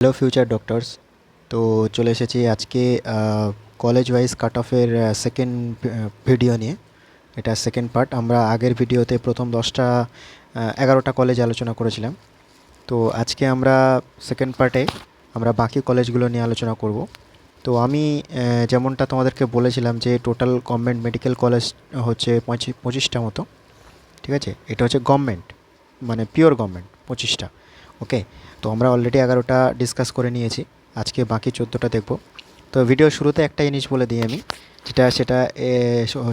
Hello future doctors. তো চলে এসেছি আজকে কলেজ ওয়াইজ কাট অফের সেকেন্ড ভিডিও নিয়ে। এটা সেকেন্ড পার্ট। আমরা আগের ভিডিওতে প্রথম 11টা কলেজ আলোচনা করেছিলাম। তো আজকে আমরা সেকেন্ড পার্টে আমরা বাকি কলেজগুলো নিয়ে আলোচনা করব। তো আমি যেমনটা তোমাদেরকে বলেছিলাম যে টোটাল গভর্নমেন্ট মেডিকেল কলেজ হচ্ছে 25টা মতো। ঠিক আছে, এটা হচ্ছে গভর্নমেন্ট, মানে পিওর গভর্নমেন্ট 25টা। ওকে, তো আমরা অলরেডি 11টা ডিসকাস করে নিয়েছি, আজকে বাকি 14টা দেখব। তো ভিডিও শুরুতে একটা জিনিস বলে দিই আমি,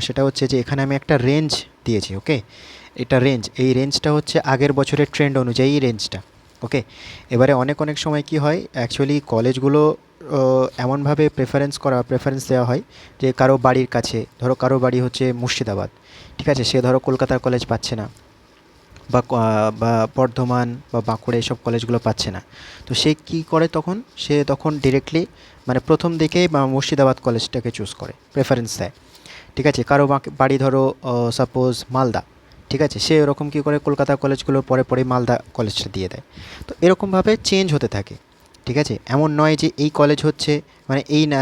সেটা হচ্ছে যে এখানে আমি একটা রেঞ্জ দিয়েছি। ওকে, এটা রেঞ্জ, এই রেঞ্জটা হচ্ছে আগের বছরের ট্রেন্ড অনুযায়ী এই রেঞ্জটা। ওকে, এবারে অনেক অনেক সময় কি হয়, অ্যাকচুয়ালি কলেজগুলো এমনভাবে প্রেফারেন্স দেওয়া হয় যে কারো বাড়ির কাছে, ধরো কারো বাড়ি হচ্ছে মুর্শিদাবাদ, ঠিক আছে, সে ধরো কলকাতার কলেজ পাচ্ছে না, বা বর্ধমান বা বাঁকুড়া এইসব কলেজগুলো পাচ্ছে না। তো সে কী করে, তখন ডিরেক্টলি মানে প্রথম দিকেই মুর্শিদাবাদ কলেজটাকে চুজ করে, প্রেফারেন্স দেয়। ঠিক আছে, কারো বাড়ি ধরো সাপোজ মালদা, ঠিক আছে, সে এরকম কী করে কলকাতা কলেজগুলোর পরে পরে মালদা কলেজটা দিয়ে দেয়। তো এরকমভাবে চেঞ্জ হতে থাকে। ঠিক আছে, এমন নয় যে এই কলেজ হচ্ছে, মানে এই না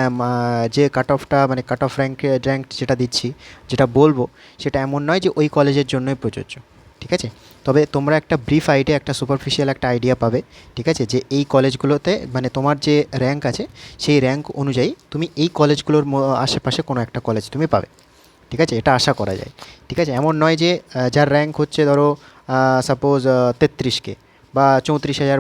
যে কাট অফটা, মানে কাট অফ র্যাঙ্ক যেটা দিচ্ছি, যেটা বলবো, সেটা এমন নয় যে ওই কলেজের জন্যই প্রযোজ্য। ঠিক আছে, তবে তোমরা একটা ব্রিফ আইডিয়া, একটা সুপারফিশিয়াল একটা আইডিয়া পাবে। ঠিক আছে, যে এই কলেজগুলোতে মানে তোমার যে র্যাঙ্ক আছে, সেই র্যাঙ্ক অনুযায়ী তুমি এই কলেজগুলোর আশেপাশে কোনো একটা কলেজ তুমি পাবে। ঠিক আছে, এটা আশা করা যায়। ঠিক আছে, এমন নয় যে যার র্যাঙ্ক হচ্ছে ধরো সাপোজ 33K বা 34,000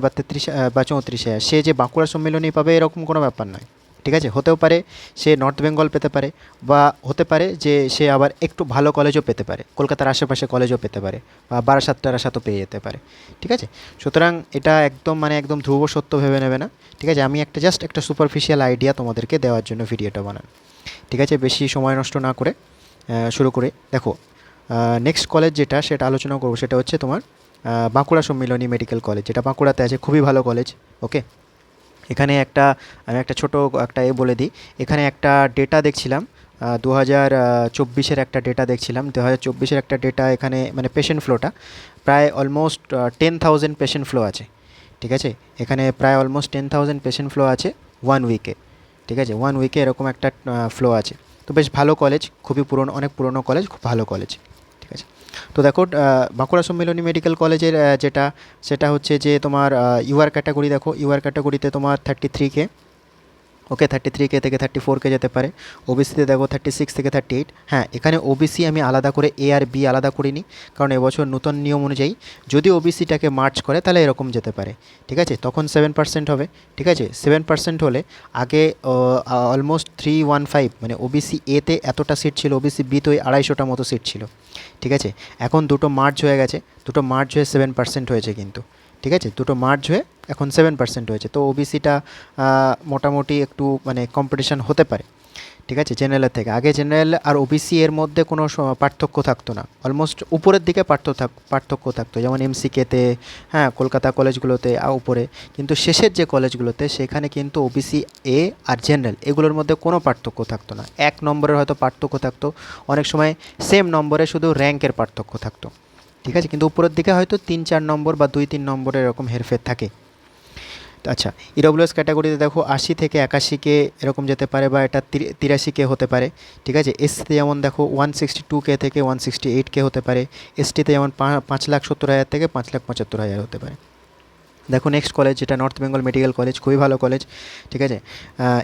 বা 34,000 সে যে বাঁকুড়া সম্মেলনী পাবে এরকম কোনো ব্যাপার নয়। ঠিক আছে, হতেও পারে সে নর্থ বেঙ্গল পেতে পারে, বা হতে পারে যে সে আবার একটু ভালো কলেজও পেতে পারে, কলকাতার আশেপাশে কলেজও পেতে পারে, বা বারাসাতও পেয়ে যেতে পারে। ঠিক আছে, সুতরাং এটা একদম ধ্রুব সত্য ভেবে নেবে না। ঠিক আছে, আমি জাস্ট একটা সুপারফিশিয়াল আইডিয়া তোমাদেরকে দেওয়ার জন্য ভিডিওটা বানান। ঠিক আছে, বেশি সময় নষ্ট না করে শুরু করে দেখো। নেক্সট কলেজ যেটা সেটা আলোচনা করবো, সেটা হচ্ছে তোমার বাঁকুড়া সম্মিলনী মেডিকেল কলেজ, যেটা বাঁকুড়াতে আছে, খুবই ভালো কলেজ। ওকে, এখানে আমি একটা ছোটো একটা বলে দিই। এখানে একটা ডেটা দেখছিলাম, 2024-এর একটা ডেটা দেখছিলাম, 2024-এর একটা ডেটা, এখানে মানে পেশেন্ট ফ্লোটা প্রায় অলমোস্ট 10,000 পেশেন্ট ফ্লো আছে। ঠিক আছে, এখানে প্রায় অলমোস্ট 10,000 পেশেন্ট ফ্লো আছে 1 উইকে। ঠিক আছে, 1 উইকে এরকম একটা ফ্লো আছে। তো বেশ ভালো কলেজ, খুবই পুরনো, অনেক পুরনো কলেজ, খুব ভালো কলেজ। ঠিক আছে, তো দেখো বাঁকুড়া সম্মিলনী মেডিকেল কলেজের সেটা হচ্ছে যে তোমার ইউআর ক্যাটাগরি, দেখো ইউআর ক্যাটাগরিতে তোমার 33K। ওকে, 33K থেকে 34K যেতে পারে। ওবিসিতে দেখো 36 থেকে 38। হ্যাঁ, এখানে ওবিসি আমি আলাদা করে এ আর বি আলাদা করিনি, কারণ এবছর নতুন নিয়ম অনুযায়ী যদি ওবিসিটাকে মার্চ করে তাহলে এরকম যেতে পারে। ঠিক আছে, তখন 7% হবে। ঠিক আছে, 7% হলে আগে অলমোস্ট 315, মানে ওবিসি এতে এতটা সিট ছিল, ওবিসি বিতে ওই 250টা মতো সিট ছিল। ঠিক আছে, এখন দুটো মার্চ হয়ে গেছে, দুটো মার্চ হয়ে 7% হয়েছে কিন্তু। ঠিক আছে, দুটো মার্চ হয়ে এখন 7% হয়েছে। তো ওবিসিটা মোটামুটি একটু মানে কম্পিটিশান হতে পারে। ঠিক আছে, জেনারেলের থেকে। আগে জেনারেল আর ওবিসি এর মধ্যে কোনো পার্থক্য থাকতো না, অলমোস্ট উপরের দিকে পার্থক্য থাকতো, যেমন এমসিকেতে, হ্যাঁ, কলকাতা কলেজগুলোতে উপরে, কিন্তু শেষের যে কলেজগুলোতে সেখানে কিন্তু ওবিসি এ আর জেনারেল এগুলোর মধ্যে কোনো পার্থক্য থাকতো না। 1 নম্বরের হয়তো পার্থক্য থাকতো, অনেক সময় সেম নম্বরে শুধু র্যাঙ্কের পার্থক্য থাকতো। ঠিক আছে, কিন্তু উপরের দিকে হয়তো 3-4 নম্বর বা 2-3 নম্বরের এরকম হেরফের থাকে। আচ্ছা, ইডব্লিউএস ক্যাটাগরিতে দেখো 80 থেকে 81K এরকম যেতে পারে, বা এটা 83K হতে পারে। ঠিক আছে, এসসিতে যেমন দেখো 162K থেকে 168K হতে পারে। এসটিতে যেমন 5,70,000 থেকে 5,75,000 হতে পারে। দেখো নেক্সট কলেজ, যেটা নর্থ বেঙ্গল মেডিকেল কলেজ, খুবই ভালো কলেজ। ঠিক আছে,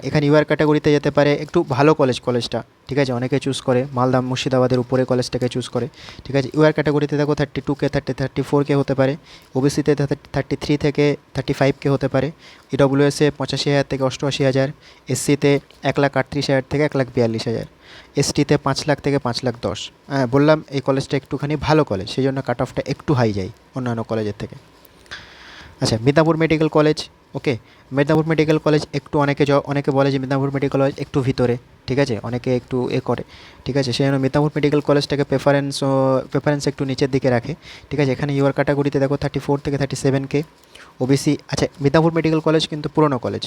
এখানে ইউআর ক্যাটাগরিতে যেতে পারে, একটু ভালো কলেজটা। ঠিক আছে, অনেকে চুজ করে মালদা মুর্শিদাবাদের উপরে কলেজটাকে চুজ করে। ঠিক আছে, ইউআর ক্যাটাগরিতে দেখো 32K 34K হতে পারে। ওবিসিতে 33 থেকে 35K হতে পারে। ইডব্লিউএসে 85,000 থেকে 88,000। এসসিতে 1,38,000 থেকে 1,42,000। এসটিতে 5 লাখ থেকে 5,10,000। বললাম এই কলেজটা একটুখানি ভালো কলেজ, সেই জন্য কাট অফটা একটু হাই যায় অন্যান্য কলেজের থেকে। আচ্ছা, মেদিনীপুর মেডিকেল কলেজ। ওকে, মেদিনীপুর মেডিকেল কলেজ একটু অনেকে বলে যে মেদিনীপুর মেডিকেল কলেজ একটু ভিতরে। ঠিক আছে, অনেকে একটু করে। ঠিক আছে, সেই জন্য মেদিনীপুর মেডিকেল কলেজটাকে প্রেফারেন্স একটু নিচের দিকে রাখে। ঠিক আছে, এখানে ইউআর ক্যাটাগরিতে দেখো 34 থেকে 37K। ওবিসি, আচ্ছা, মেদিনীপুর মেডিকেল কলেজ কিন্তু পুরনো কলেজ।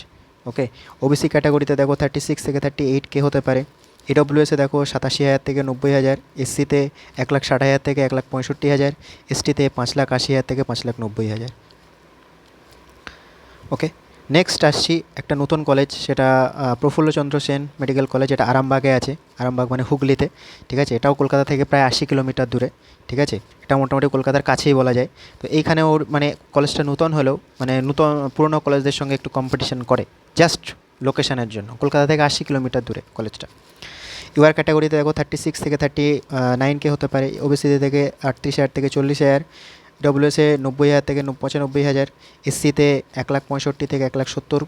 ওকে, ওবিসি ক্যাটাগরিতে দেখো 36 থেকে 38K হতে পারে। এডব্লিউএসে দেখো 87,000 থেকে 90,000। এসসিতে 1,60,000 থেকে 1,65,000। এসটিতে 5,80,000 থেকে 5,90,000। ওকে, নেক্সট আসছি একটা নতুন কলেজ, সেটা প্রফুল্লচন্দ্র সেন মেডিকেল কলেজ, এটা আরামবাগে আছে। আরামবাগ মানে হুগলিতে, ঠিক আছে। এটাও কলকাতা থেকে প্রায় 80 কিলোমিটার দূরে, ঠিক আছে। এটা মোটামুটি কলকাতার কাছেই বলা যায়। তো এইখানে ওর মানে কলেজটা নতুন হলেও মানে নতুন পুরনো কলেজদের সঙ্গে একটু কম্পিটিশন করে, জাস্ট লোকেশনের জন্য। কলকাতা থেকে 80 কিলোমিটার দূরে কলেজটা। ইউআর ক্যাটাগরিতে দেখো 36 থেকে 39K হতে পারে, ওবিসিতে থেকে 38,000 থেকে 40,000, ডব্লিউএসে 90,000 থেকে 95,000, এসসিতে 1,65,000 থেকে 1,70,000,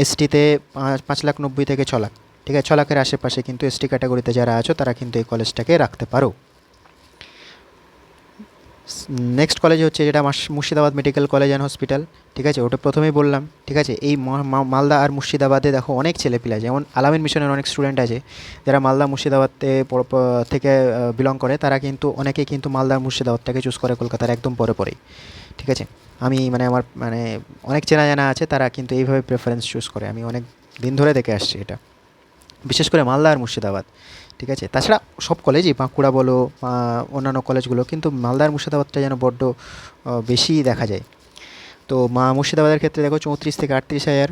এসটিতে 5,90,000 থেকে 6,00,000, ঠিক আছে। 6,00,000-এর আশেপাশে কিন্তু এসটি ক্যাটাগরিতে যারা আছো তারা কিন্তু এই কলেজটাকে রাখতে পারো। নেক্সট কলেজ হচ্ছে যেটা Murshidabad medical college and hospital, ঠিক আছে। ওটা প্রথমেই বললাম, ঠিক আছে। এই মালদা আর মুর্শিদাবাদে দেখো অনেক ছেলেপিলে আছে, যেমন আলামিন মিশনের অনেক স্টুডেন্ট আছে যারা মালদা মুর্শিদাবাদে থেকে বিলং করে, তারা কিন্তু অনেকেই কিন্তু মালদা মুর্শিদাবাদটাকে চুজ করে কলকাতার একদম পরে পরেই, ঠিক আছে। আমি মানে আমার মানে অনেক চেনা জানা আছে, তারা কিন্তু এইভাবে প্রেফারেন্স চুজ করে। আমি অনেক দিন ধরে দেখে আসছি এটা, বিশেষ করে মালদা আর মুর্শিদাবাদ, ঠিক আছে। তাছাড়া সব কলেজই, বাঁকুড়া বলো অন্যান্য কলেজগুলো, কিন্তু মালদা আর মুর্শিদাবাদটা যেন বড্ড বেশি দেখা যায়। তো মুর্শিদাবাদের ক্ষেত্রে দেখো 34 থেকে 38,000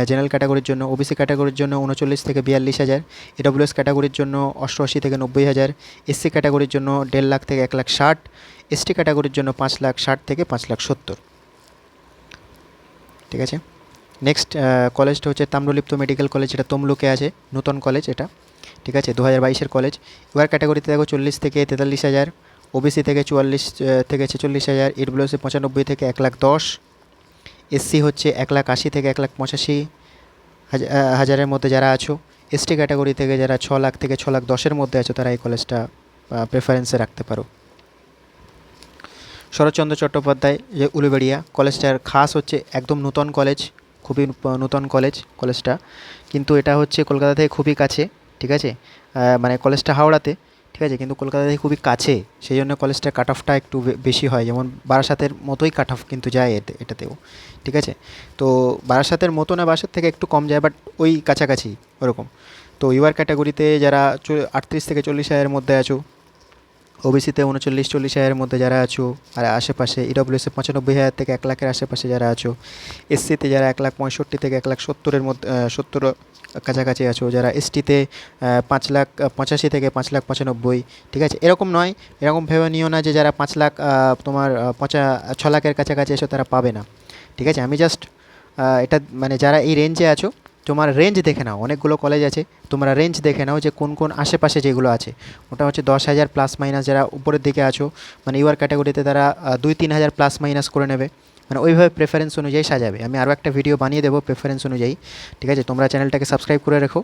জেনারেল ক্যাটাগরির জন্য, ওবিসি ক্যাটাগরির জন্য 39 থেকে 42,000, এডব্লিউএস ক্যাটাগরির জন্য 88 থেকে 90,000, এসসি ক্যাটাগরির জন্য 1,50,000 থেকে 1,60,000, এসটি ক্যাটাগরির জন্য 5,60,000 থেকে 5,70,000, ঠিক আছে। নেক্সট কলেজটা হচ্ছে তাম্রলিপ্ত মেডিকেল কলেজ, যেটা তমলুকে আছে, নতুন কলেজ এটা, ঠিক আছে। 2022-এর কলেজ। ইউআর ক্যাটাগরিতে দেখো 40 থেকে 43,000, ওবিসি থেকে 44 থেকে 46,000, ইডব্লিউএসে 95 থেকে 1,10,000, এসসি হচ্ছে 1,80,000 থেকে 1,85,000 মধ্যে যারা আছো, এসটি ক্যাটাগরি থেকে যারা 6,00,000 থেকে 6,10,000-এর মধ্যে আছো, তারা এই কলেজটা প্রেফারেন্সে রাখতে পারো। শরৎচন্দ্র চট্টোপাধ্যায় যে উলুবেড়িয়া কলেজটার খাস হচ্ছে একদম নতুন কলেজ, খুবই নতুন কলেজ কলেজটা, কিন্তু এটা হচ্ছে কলকাতা থেকে খুবই কাছে, ঠিক আছে। মানে কলেজটা হাওড়াতে, ঠিক আছে, কিন্তু কলকাতা থেকে খুবই কাছে, সেই জন্য কলেজটার কাট অফটা একটু বেশি হয়। যেমন বারাসাতের মতোই কাট অফ কিন্তু যায় এটাতেও, ঠিক আছে। তো বারাসাতের মতো না, বারাসাত থেকে একটু কম যায়, বাট ওই কাছাকাছি ওরকম। তো ইউআর ক্যাটাগরিতে যারা 38 থেকে 40,000-এর মধ্যে আছো, ওবিসিতে 39-40,000-এর মধ্যে যারা আছো আর আশেপাশে, ইডব্লিউএসে 95,000 থেকে 1,00,000-এর আশেপাশে যারা আছো, এসসিতে যারা 1,65,000 থেকে 1,70,000-এর মধ্যে 70 কাছাকাছি আছো, যারা এসটিতে 5,85,000 থেকে 5,95,000, ঠিক আছে। এরকম নয়, এরকম ভেবে নিও না যে যারা 5,00,000 তোমার 6,00,000-এর কাছাকাছি এসো তারা পাবে না, ঠিক আছে। আমি জাস্ট এটা মানে যারা এই রেঞ্জে আছো, তোমার রেঞ্জ দেখে নাও, অনেকগুলো কলেজ আছে, তোমরা রেঞ্জ দেখে নাও যে কোন কোন আশেপাশে যেগুলো আছে। ওটা হচ্ছে 10,000 প্লাস মাইনাস, যারা উপরের দিকে আছো মানে ইউআর ক্যাটাগরিতে তারা 2-3,000 প্লাস মাইনাস করে নেবে, মানে ওইভাবে প্রেফারেন্স অনুযায়ী সাজাবে। আমি আরও একটা ভিডিও বানিয়ে দেবো প্রেফারেন্স অনুযায়ী, ঠিক আছে। তোমরা চ্যানেলটাকে সাবস্ক্রাইব করে রেখো,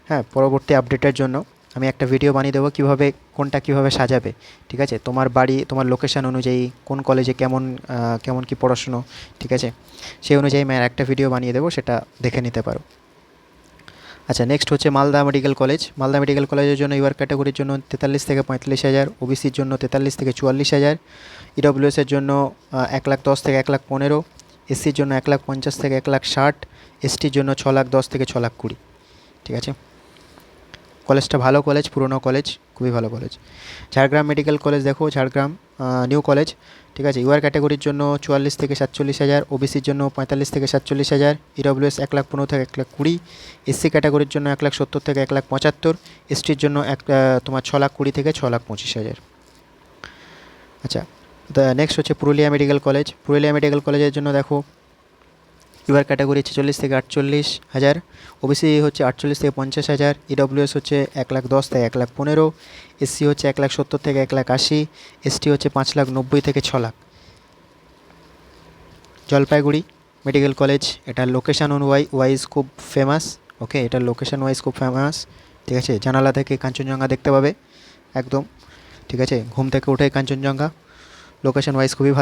হ্যাঁ, পরবর্তী আপডেটের জন্য আমি একটা ভিডিও বানিয়ে দেবো কীভাবে কোনটা কীভাবে সাজাবে, ঠিক আছে। তোমার বাড়ি, তোমার লোকেশান অনুযায়ী কোন কলেজে কেমন কেমন কী পড়াশুনো, ঠিক আছে, সেই অনুযায়ী আমি আর একটা ভিডিও বানিয়ে দেবো, সেটা দেখে নিতে পারো। আচ্ছা, নেক্সট হচ্ছে Malda medical college. Malda medical কলেজের জন্য ইউআর ক্যাটাগরির জন্য 43 থেকে 45,000, ওবিসির জন্য 43 থেকে 44,000, ইডব্লিউএসের জন্য 1,10,000 থেকে 1,15,000, এসসির জন্য 1,50,000 থেকে 1,60,000, এসটির জন্য 6,10,000 থেকে 6,20,000, ঠিক আছে। কলেজটা ভালো কলেজ, পুরনো কলেজ, খুবই ভালো কলেজ। ঝাড়গ্রাম মেডিকেল কলেজ দেখো, ঝাড়গ্রাম নিউ কলেজ, ঠিক আছে। ইউআর ক্যাটাগরির জন্য 44 থেকে 47,000, ওবিসির জন্য 45 থেকে 47,000, ইডব্লিউএস 1,15,000 থেকে 1,20,000, এসসি ক্যাটাগরির জন্য 1,70,000 থেকে 1,75,000, এসটির জন্য তোমার 6,20,000 থেকে 6,25,000। আচ্ছা, নেক্সট হচ্ছে Purulia medical college. Purulia medical কলেজের জন্য দেখো ইউআর ক্যাটাগরি 46 থেকে 48,000, ওবিসি হচ্ছে 48 থেকে 50,000, ইডব্লিউএস হচ্ছে 1,10,000 থেকে 1,15,000, এসসি হচ্ছে 1,70,000 থেকে 1,80,000, এসটি হচ্ছে 5,90,000 থেকে 6,00,000। জলপাইগুড়ি মেডিকেল কলেজ, এটা লোকেশান ওয়াইজ খুব ফেমাস, ওকে, এটা লোকেশান ওয়াইজ খুব ফেমাস, ঠিক আছে। জানালা থেকে কাঞ্চনজঙ্ঘা দেখতে পাবে একদম, ঠিক আছে। ঘুম থেকে উঠে কাঞ্চনজঙ্ঘা, লোকেশান ওয়াইজ খুবই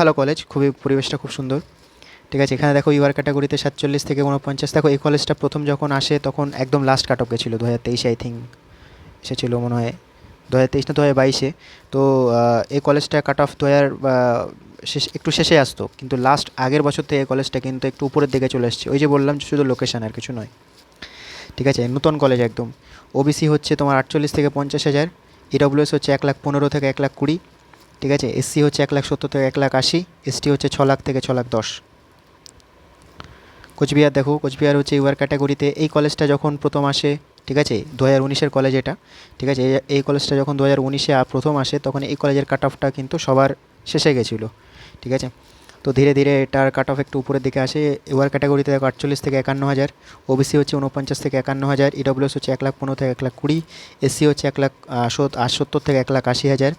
ভালো কলেজ, খুবই পরিবেশটা খুব সুন্দর, ঠিক আছে। এখানে দেখো ইউআর ক্যাটাগরিতে 47 থেকে 49। দেখো এই কলেজটা প্রথম যখন আসে তখন একদম লাস্ট কাট অফ গেছিলো 2023-এ, আই থিঙ্ক এসেছিলো মনে হয়, 2023 না 2022-এ। তো এই কলেজটা কাট অফ একটু শেষে আসতো, কিন্তু লাস্ট আগের বছর থেকে এই কলেজটা কিন্তু একটু উপরের দিকে চলে এসেছে। ওই যে বললাম শুধু লোকেশান, আর কিছু নয়, ঠিক আছে। নতুন কলেজ একদম। ওবিসি হচ্ছে তোমার 48 থেকে 50,000, ইডব্লিউএস হচ্ছে 1,15,000 থেকে 1,20,000, ঠিক আছে। এসসি হচ্ছে 1,70,000 থেকে 1,80,000, এসটি হচ্ছে 6,00,000 থেকে 6,10,000। কোচবিহার দেখো, কোচবিহার হচ্ছে ইউআর ক্যাটাগরিতে। এই কলেজটা যখন প্রথম আসে, ঠিক আছে, 2019-এর কলেজ এটা, ঠিক আছে, এই কলেজটা যখন 2019-এ প্রথম আসে তখন এই কলেজের কাট অফটা কিন্তু সবার শেষে গেছিলো, ঠিক আছে। তো ধীরে ধীরে এটার কাট অফ একটু উপরের দিকে আসে। ইউআর ক্যাটাগরিতে দেখো 48 থেকে 51,000, ওবিসি হচ্ছে 49 থেকে 51,000, ইডব্লিউএস হচ্ছে 1,15,000 থেকে 1,20,000, এসসি হচ্ছে 1,70,000 থেকে 1,80,000,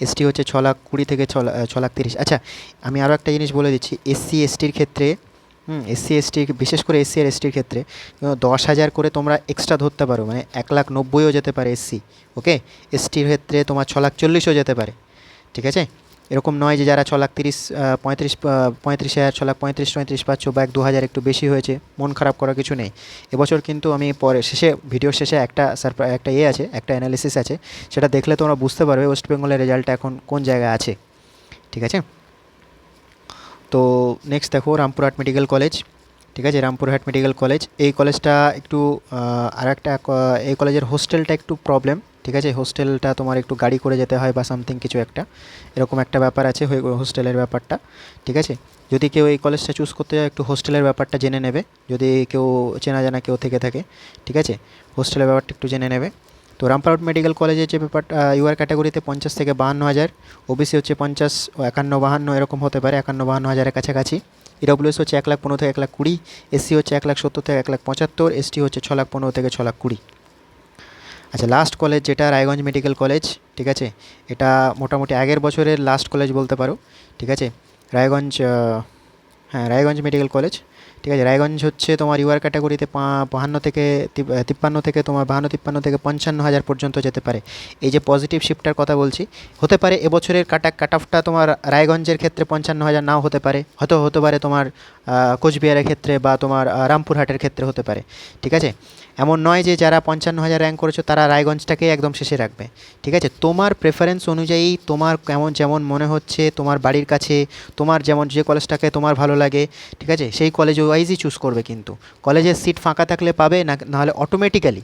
এসটি হচ্ছে 6,20,000 থেকে 6,30,000। আচ্ছা, আমি আরও একটা জিনিস বলে দিচ্ছি, এসসি এসটির ক্ষেত্রে, এসসি এসটি বিশেষ করে এসসি আর এসটির ক্ষেত্রে 10,000 করে তোমরা এক্সট্রা ধরতে পারো, মানে 1,90,000-ও যেতে পারে এসসি, ওকে। এসটির ক্ষেত্রে তোমার 6,40,000-ও যেতে পারে, ঠিক আছে। এরকম নয় যে যারা 6,30,000, 35,000, 6,35,000, 34,000 বা 1-2,000 একটু বেশি হয়েছে, মন খারাপ করার কিছু নেই। এবছর কিন্তু আমি পরে শেষে, ভিডিওর শেষে একটা একটা আছে, একটা অ্যানালিসিস আছে, সেটা দেখলে তোমরা বুঝতে পারবে ওয়েস্ট বেঙ্গলের রেজাল্টটা এখন কোন জায়গায় আছে, ঠিক আছে। তো নেক্সট দেখো রামপুরহাট মেডিকেল কলেজ, ঠিক আছে, রামপুরহাট মেডিকেল কলেজ। এই কলেজটা একটু আর একটা, এই কলেজের হোস্টেলটা একটু প্রবলেম, ঠিক আছে। হোস্টেলটা তোমার একটু গাড়ি করে যেতে হয় বা সামথিং কিছু একটা, এরকম একটা ব্যাপার আছে হোস্টেলের ব্যাপারটা, ঠিক আছে। যদি কেউ এই কলেজটা চুজ করতে যায় একটু হোস্টেলের ব্যাপারটা জেনে নেবে, যদি কেউ চেনা জানা কেউ থেকে থাকে, ঠিক আছে, হোস্টেলের ব্যাপারটা একটু জেনে নেবে। তো রামপুরহাট মেডিকেল কলেজের যে ব্যাপারটা, ইউআর ক্যাটাগরিতে 50 থেকে 52,000, ওবিসি হচ্ছে 50, 51, 52 এরকম হতে পারে, 51-52,000-এর কাছাকাছি। ইডব্লিউএস হচ্ছে 1,15,000 থেকে 1,20,000, এসসি হচ্ছে 1,70,000 থেকে 1,75,000, এসটি হচ্ছে 6,15,000 থেকে 6,20,000। আচ্ছা, লাস্ট কলেজ যেটা রায়গঞ্জ মেডিকেল কলেজ, ঠিক আছে, এটা মোটামুটি আগের বছরের লাস্ট কলেজ বলতে পারো, ঠিক আছে। রায়গঞ্জ, হ্যাঁ, রায়গঞ্জ মেডিকেল কলেজ, ঠিক আছে। রায়গঞ্জ হচ্ছে তোমার ইউআর ক্যাটাগরিতে 52 থেকে 53 থেকে তোমার 52-53 থেকে 55,000 পর্যন্ত যেতে পারে। এই যে পজিটিভ শিফটটার কথা বলছি, হতে পারে এবছরের কাট অফটা তোমার রায়গঞ্জের ক্ষেত্রে 55,000 নাও হতে পারে, হয়তো হতে পারে তোমার কোচবিহারের ক্ষেত্রে বা তোমার রামপুরহাটের ক্ষেত্রে হতে পারে, ঠিক আছে। এমন নয় যে যারা 55,000 র্যাঙ্ক করেছো তারা রায়গঞ্জটাকেই একদম শেষে রাখবে, ঠিক আছে। তোমার প্রেফারেন্স অনুযায়ী, তোমার কেমন যেমন মনে হচ্ছে, তোমার বাড়ির কাছে, তোমার যেমন যে কলেজটাকে তোমার ভালো লাগে, ঠিক আছে, সেই কলেজ ওয়াইজই চুজ করবে। কিন্তু কলেজের সিট ফাঁকা থাকলে পাবে, না নাহলে অটোমেটিক্যালি,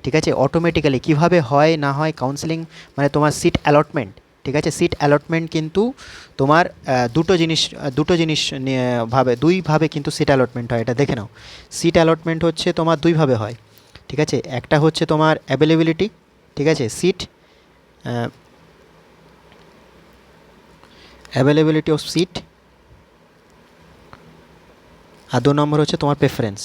ঠিক আছে, অটোমেটিক্যালি কীভাবে হয় না হয় কাউন্সেলিং, মানে তোমার সিট অ্যালটমেন্ট, ঠিক আছে, সিট অ্যালটমেন্ট কিন্তু তোমার দুটো জিনিস নিয়ে দুইভাবে কিন্তু সিট অ্যালটমেন্ট হয়, এটা দেখে নাও। সিট অ্যালটমেন্ট হচ্ছে তোমার দুইভাবে হয়, ঠিক আছে। একটা হচ্ছে তোমার অ্যাভেলেবিলিটি, ঠিক আছে, সিট, অ্যাভেলেবিলিটি অফ সিট, আর 2 নম্বর হচ্ছে তোমার প্রেফারেন্স,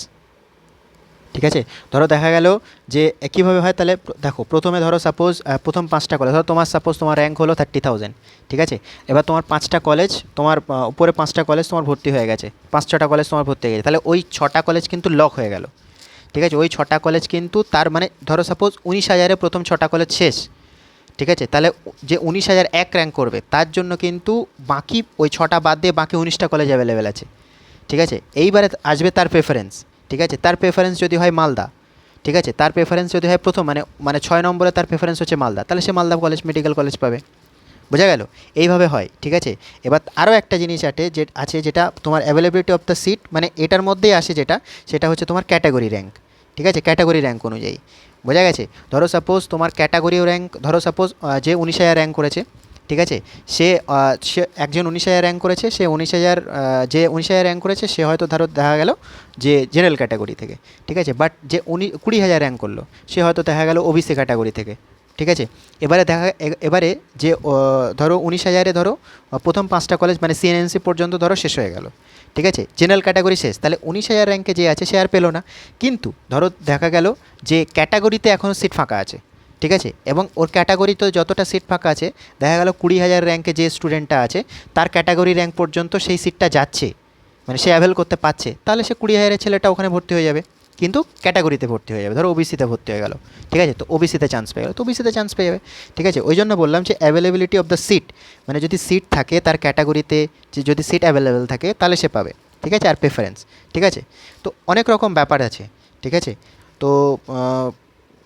ঠিক আছে। ধরো দেখা গেল যে কীভাবে হয়, তাহলে দেখো প্রথমে ধরো সাপোজ প্রথম 5টা কলেজ, ধরো তোমার সাপোজ তোমার র্যাঙ্ক হলো 30,000, ঠিক আছে। এবার তোমার 5টা কলেজ, তোমার উপরে 5টা কলেজ তোমার ভর্তি হয়ে গেছে, 5-6টা কলেজ তোমার ভর্তি হয়ে গেছে, তাহলে ওই 6টা কলেজ কিন্তু লক হয়ে গেল, ঠিক আছে। ওই 6টা কলেজ কিন্তু, তার মানে ধরো সাপোজ 19,000-এ প্রথম 6টা কলেজ শেষ, ঠিক আছে। তাহলে যে 19,001 র্যাঙ্ক করবে তার জন্য কিন্তু বাকি ওই 6টা বাদ দিয়ে বাকি 19টা কলেজ অ্যাভেলেবেল আছে, ঠিক আছে। এইবারে আসবে তার প্রেফারেন্স, ঠিক আছে। তার প্রেফারেন্স যদি হয় মালদা, ঠিক আছে, তার প্রেফারেন্স যদি হয় প্রথম, মানে 6 নম্বরে তার প্রেফারেন্স হচ্ছে মালদা, তাহলে সে মালদা কলেজ মেডিকেল কলেজ পাবে, বোঝা গেল। এইভাবে হয়, ঠিক আছে। এবার আরও একটা জিনিস আছে যেটা তোমার অ্যাভেলেবিলিটি অফ দ্য সিট, মানে এটার মধ্যেই আসে যেটা, সেটা হচ্ছে তোমার ক্যাটাগরি র্যাঙ্ক, ঠিক আছে, ক্যাটাগরি র্যাঙ্ক অনুযায়ী, বোঝা গেছে। ধরো সাপোজ তোমার ক্যাটাগরি র্যাঙ্ক, ধরো সাপোজ যে 19,000 র্যাঙ্ক করেছে, ঠিক আছে, সে একজন 19,000 র্যাঙ্ক করেছে, সে 19,000, যে 19,000 র্যাঙ্ক করেছে সে হয়তো ধরো দেখা গেল যে জেনারেল ক্যাটাগরি থেকে, ঠিক আছে। বাট যে 20,000 র্যাঙ্ক করলো সে হয়তো দেখা গেল ওবিসি ক্যাটাগরি থেকে, ঠিক আছে। এবারে যে ধরো 19,000-এ ধরো প্রথম 5টা কলেজ মানে সিএনএনসি পর্যন্ত ধরো শেষ হয়ে গেল, ঠিক আছে, জেনারেল ক্যাটাগরি শেষ, তাহলে 19,000 র্যাঙ্কে যে আছে সে আর পেলো না। কিন্তু ধরো দেখা গেল যে ক্যাটাগরিতে এখনও সিট ফাঁকা আছে, ঠিক আছে, এবং ওর ক্যাটাগরিতে যতটা সিট ফাঁকা আছে, দেখা গেল 20,000 র্যাঙ্কে যে স্টুডেন্টটা আছে তার ক্যাটাগরি র্যাঙ্ক পর্যন্ত সেই সিটটা যাচ্ছে, মানে সে অ্যাভেল করতে পারছে, তাহলে সে 20,000-এর ছেলেটা ওখানে ভর্তি হয়ে যাবে, কিন্তু ক্যাটাগরিতে ভর্তি হয়ে যাবে, ধরো ওবিসিতে ভর্তি হয়ে গেল, ঠিক আছে, তো ওবিসিতে চান্স পেয়ে গেল, তো ওবিসিতে চান্স পেয়ে যাবে, ঠিক আছে। ওই জন্য বললাম যে অ্যাভেলেবিলিটি অফ দ্য সিট, মানে যদি সিট থাকে তার ক্যাটাগরিতে, যে যদি সিট অ্যাভেলেবেল থাকে তাহলে সে পাবে, ঠিক আছে, আর প্রেফারেন্স, ঠিক আছে। তো অনেক রকম ব্যাপার আছে, ঠিক আছে। তো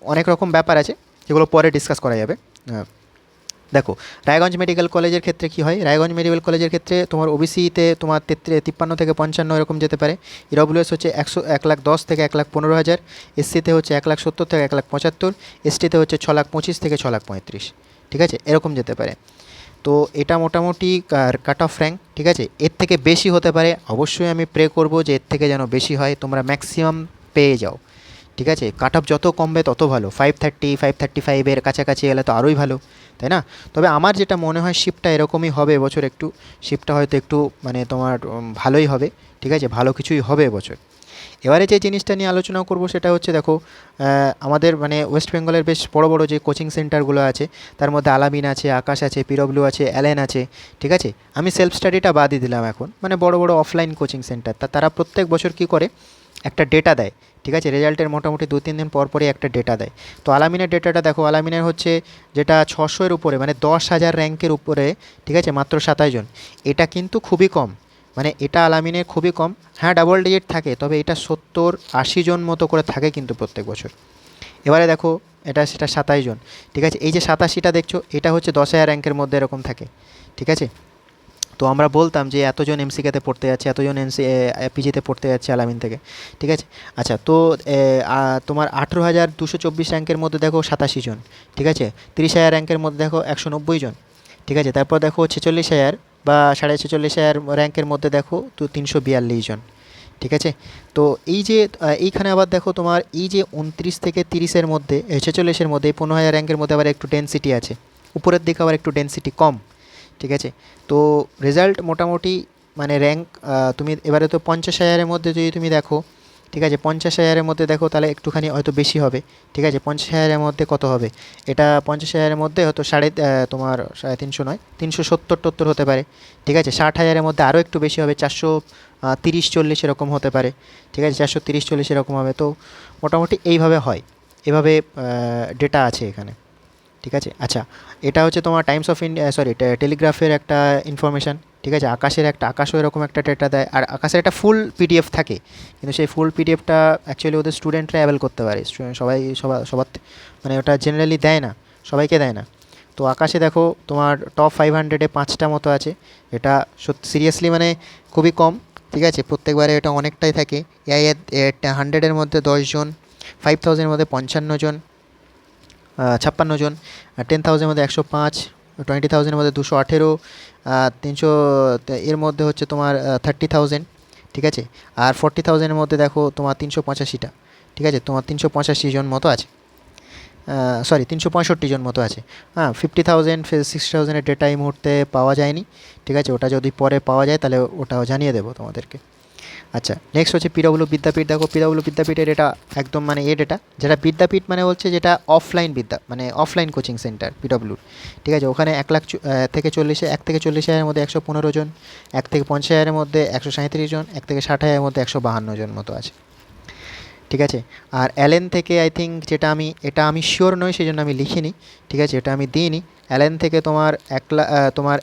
অনেক রকম ব্যাপার আছে যেগুলো পরে ডিসকাস করা যাবে। দেখো রায়গঞ্জ মেডিকেল কলেজের ক্ষেত্রে কী হয়, রায়গঞ্জ মেডিকেল কলেজের ক্ষেত্রে তোমার ওবিসিতে তোমার 53 থেকে 55 এরকম যেতে পারে, ইডব্লিউএস হচ্ছে 1,10,000 থেকে 1,15,000, এসসিতে হচ্ছে 1,70,000 থেকে 1,75,000, এসটিতে হচ্ছে 6,25,000 থেকে 6,35,000, ঠিক আছে, এরকম যেতে পারে। তো এটা মোটামুটি কাট অফ র্যাঙ্ক, ঠিক আছে। এর থেকে বেশি হতে পারে, অবশ্যই আমি প্রে করব যে এর থেকে যেন বেশি হয়, তোমরা ম্যাক্সিমাম পেয়ে যাও, ঠিক আছে। কাট অফ যত কমবে তত ভালো, 530 535-এর কাছাকাছি এলে তো আরোই ভালো, তাই না? তবে আমার যেটা মনে হয় শিফটটা এরকমই হবে এবছর, একটু শিফটটা হয়তো একটু মানে তোমার ভালোই হবে, ঠিক আছে, ভালো কিছুই হবে এবছর। এবারে যে জিনিসটা নিয়ে আলোচনা করব সেটা হচ্ছে দেখো, আমাদের মানে ওয়েস্ট বেঙ্গলের বেশ বড় বড় যে কোচিং সেন্টারগুলো আছে, তার মধ্যে আলামিন আছে, আকাশ আছে, পিডব্লিউ আছে, অ্যালেন আছে, ঠিক আছে। আমি সেলফ স্টাডিটা বাদই দিলাম এখন, মানে বড় বড় অফলাইন কোচিং সেন্টার, তারা প্রত্যেক বছর কী করে একটা ডেটা দেয়, ঠিক আছে, রেজাল্টের মোটামুটি 2-3 দিন পর পরই একটা ডেটা দেয়। তো আলামিনের ডেটাটা দেখো, আলামিনের হচ্ছে যেটা 600-এর উপরে মানে 10,000 র্যাঙ্কের উপরে, ঠিক আছে, মাত্র 27 জন। এটা কিন্তু খুবই কম, মানে এটা আলামিনের খুবই কম। হ্যাঁ, ডাবল ডিজিট থাকে, তবে এটা 70-80 জন মতো করে থাকে কিন্তু প্রত্যেক বছর। এবারে দেখো, এটা সেটা 27 জন, ঠিক আছে। এই যে 87টা দেখছো, এটা হচ্ছে 10,000 র্যাঙ্কের মধ্যে এরকম থাকে, ঠিক আছে। তো আমরা বলতাম যে এতজন এমসিকেতে পড়তে যাচ্ছে, এতজন পিজিতে পড়তে যাচ্ছে আলামিন থেকে, ঠিক আছে। আচ্ছা, তো তোমার 18,224 র্যাঙ্কের মধ্যে দেখো 87 জন, ঠিক আছে। 30,000 র্যাঙ্কের মধ্যে দেখো 190 জন, ঠিক আছে। তারপর দেখো 46,000 বা 46,500 র্যাঙ্কের মধ্যে দেখো তো 342 জন, ঠিক আছে। তো এই যে এইখানে আবার দেখো তোমার এই যে 29 থেকে 30-এর মধ্যে 46-এর মধ্যে এই 15,000 র্যাঙ্কের মধ্যে আবার একটু ডেন্সিটি আছে, উপরের দিকে আবার একটু ডেন্সিটি কম, ঠিক আছে। তো রেজাল্ট মোটামুটি মানে র্যাঙ্ক, তুমি এবারে তো 50,000-এর মধ্যে যদি তুমি দেখো, ঠিক আছে, 50,000-এর মধ্যে দেখো তাহলে একটুখানি হয়তো বেশি হবে, ঠিক আছে। 50,000-এর মধ্যে কত হবে, এটা 50,000-এর মধ্যে হয়তো তোমার 350 নয়, 370-70 হতে পারে, ঠিক আছে। 60,000-এর মধ্যে আরও একটু বেশি হবে, 430-40 এরকম হতে পারে, ঠিক আছে, 430-40 এরকম হবে। তো মোটামুটি এইভাবে হয়, এভাবে ডেটা আছে এখানে, ঠিক আছে। আচ্ছা, এটা হচ্ছে তোমার টাইমস অফ ইন্ডিয়া, সরি, টেলিগ্রাফের একটা ইনফরমেশান, ঠিক আছে। আকাশও এরকম একটা ডেটা দেয়, আর আকাশের একটা ফুল পিডিএফ থাকে, কিন্তু সেই ফুল পিডিএফটা অ্যাকচুয়ালি ওদের স্টুডেন্টরা অ্যাভেল করতে পারে, সবার মানে ওটা জেনারেলি দেয় না, সবাইকে দেয় না। তো আকাশে দেখো তোমার টপ 500-এ 5টা মতো আছে, এটা সত্যি সিরিয়াসলি মানে খুবই কম, ঠিক আছে। প্রত্যেকবারে এটা অনেকটাই থাকে। এআই 100-এর মধ্যে 10 জন, 5,000-এর মধ্যে 55 জন, 56 জন, 10,000-এর মধ্যে 105, 20,000-এর মধ্যে 218, 300 এর মধ্যে হচ্ছে তোমার 30,000, ঠিক আছে। আর 40,000-এর মধ্যে দেখো তোমার 385টা, ঠিক আছে, তোমার 385 জন মতো আছে, সরি 365 জন মতো আছে। হ্যাঁ, 50,000 60,000-এর ডেটা এই মুহূর্তে পাওয়া যায়নি, ঠিক আছে। ওটা যদি পরে পাওয়া যায় তাহলে ওটাও জানিয়ে দেবো তোমাদেরকে। আচ্ছা, নেক্সট হচ্ছে পিডব্লিউ বিদ্যাপীঠ। দেখো পিডব্লিউ বিদ্যাপীঠের এটা একদম মানে ডেটা, যেটা বিদ্যাপীঠ মানে হচ্ছে যেটা অফলাইন মানে অফলাইন কোচিং সেন্টার পিডব্লিউর, ঠিক আছে। ওখানে 1 লাখ থেকে 40,000-এর মধ্যে 115 জন, 1 থেকে 50,000-এর মধ্যে 137 জন, 1 থেকে 60,000-এর মধ্যে 152 জন মতো আছে, ঠিক আছে। আর অ্যালেন থেকে আই থিঙ্ক, এটা আমি শিওর নই সেই জন্য আমি লিখিনি, ঠিক আছে, এটা আমি দিইনি। অ্যালেন থেকে তোমার 1 লাখ তোমার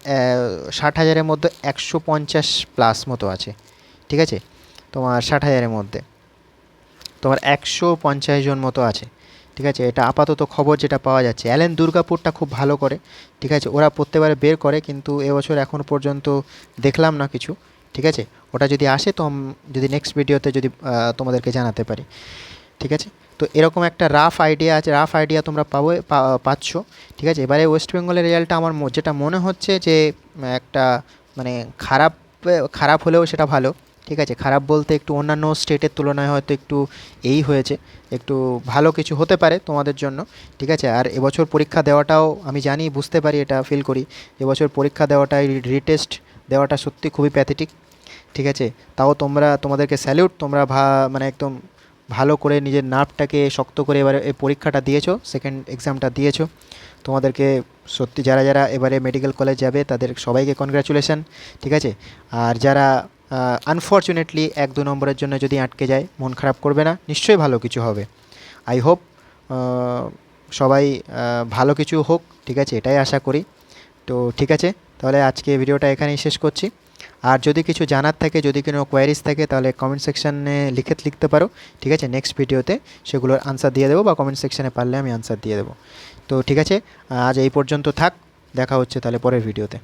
60,000-এর মধ্যে 150 প্লাস মতো আছে, ঠিক আছে। তোমার 60,000-এর মধ্যে তোমার 150 জন মতো আছে, ঠিক আছে। এটা আপাতত খবর যেটা পাওয়া যাচ্ছে। অ্যালেন দুর্গাপুরটা খুব ভালো করে, ঠিক আছে, ওরা প্রত্যেকবারে বের করে, কিন্তু এবছর এখনও পর্যন্ত দেখলাম না কিছু, ঠিক আছে। ওটা যদি আসে তো যদি নেক্সট ভিডিওতে যদি তোমাদেরকে জানাতে পারি, ঠিক আছে। তো এরকম একটা রাফ আইডিয়া আছে, রাফ আইডিয়া তোমরা পাচ্ছ, ঠিক আছে। এবারে ওয়েস্ট বেঙ্গলের রেজাল্টটা আমার যেটা মনে হচ্ছে যে একটা মানে খারাপ, খারাপ হলেও সেটা ভালো, ঠিক আছে। খারাপ বলতে একটু অন্যান্য স্টেটের তুলনায় হয়তো একটু এই হয়েছে, একটু ভালো কিছু হতে পারে তোমাদের জন্য, ঠিক আছে। আর এবছর পরীক্ষা দেওয়াটাও আমি জানি, বুঝতে পারি, এটা ফিল করি, এবছর পরীক্ষা দেওয়াটা, রিটেস্ট দেওয়াটা সত্যি খুবই প্যাথেটিক, ঠিক আছে। তাও তোমাদেরকে স্যালিউট, তোমরা মানে একদম ভালো করে নিজের নার্ভটাকে শক্ত করে এবারে এই পরীক্ষাটা দিয়েছো, সেকেন্ড এক্সামটা দিয়েছো। তোমাদেরকে সত্যি যারা যারা এবারে মেডিকেল কলেজ যাবে তাদের সবাইকে কনগ্রাচুলেশন, ঠিক আছে। আর যারা আনফর্চুনেটলি 1-2 নম্বরের জন্য যদি আটকে যায়, মন খারাপ করবে না, নিশ্চয়ই ভালো কিছু হবে। আই হোপ সবাই ভালো কিছু হোক, ঠিক আছে, এটাই আশা করি। তো ঠিক আছে, তাহলে আজকে ভিডিওটা এখানেই শেষ করছি। আর যদি কিছু জানার থাকে, যদি কোনো কোয়ারিজ থাকে, তাহলে কমেন্ট সেকশানে লিখতে পারো, ঠিক আছে। নেক্সট ভিডিওতে সেগুলোর আনসার দিয়ে দেবো, বা কমেন্ট সেকশানে পারলে আমি আনসার দিয়ে দেবো। তো ঠিক আছে, আজ এই পর্যন্ত থাক, দেখা হচ্ছে তাহলে পরের ভিডিওতে।